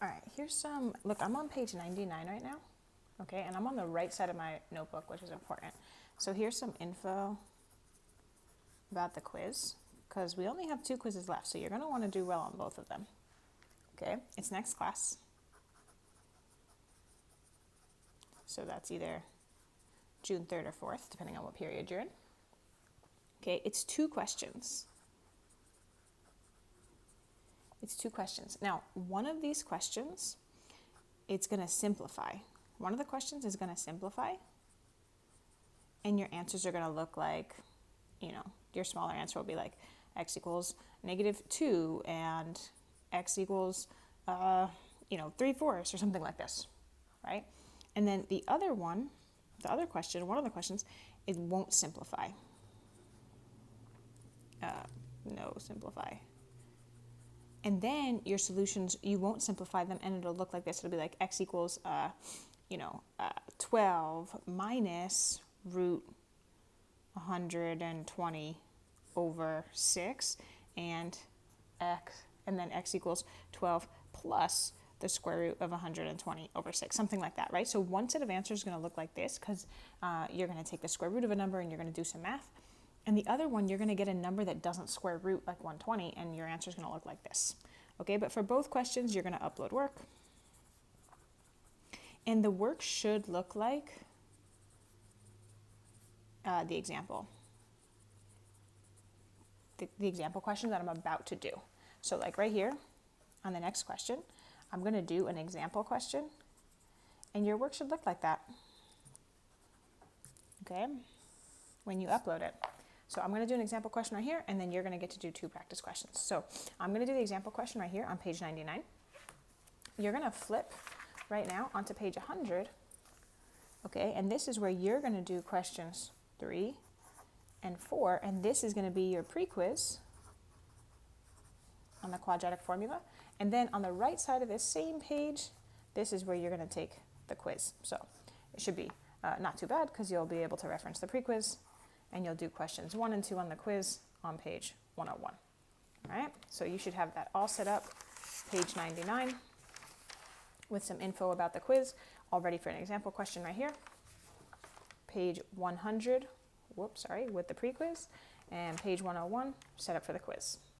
All right, here's some, look, I'm on page 99 right now, okay, and I'm on the right side of my notebook, which is important. So here's some info about the quiz, because we only have 2 quizzes left, so you're going to want to do well on both of them, okay? It's next class, so that's either June 3rd or 4th, depending on what period you're in. Okay, it's 2 questions. It's 2 questions. Now, one of these questions, it's going to simplify. One of the questions is going to simplify, and your answers are going to look like, you know, your smaller answer will be like x equals -2 and x equals, 3/4 or something like this, right? And then the other one, one of the questions, it won't simplify. No simplify. And then your solutions, you won't simplify them, and it'll look like this. It'll be like x equals, 12 minus root 120 over 6, and then x equals 12 plus the square root of 120 over 6, something like that, right? So one set of answers is going to look like this, because you're going to take the square root of a number and you're going to do some math. And the other one, you're going to get a number that doesn't square root like 120, and your answer is going to look like this. Okay, but for both questions, you're going to upload work. And the work should look like the example. The example question that I'm about to do. So like right here, on the next question, I'm going to do an example question, and your work should look like that. Okay, when you upload it. So I'm going to do an example question right here, and then you're going to get to do 2 practice questions. So I'm going to do the example question right here on page 99. You're going to flip right now onto page 100, okay, and this is where you're going to do questions 3 and 4, and this is going to be your pre-quiz on the quadratic formula. And then on the right side of this same page, this is where you're going to take the quiz. So it should be not too bad, because you'll be able to reference the pre-quiz, and you'll do questions 1 and 2 on the quiz on page 101. All right, so you should have that all set up, page 99, with some info about the quiz, all ready for an example question right here. Page 100, with the pre-quiz, and page 101, set up for the quiz.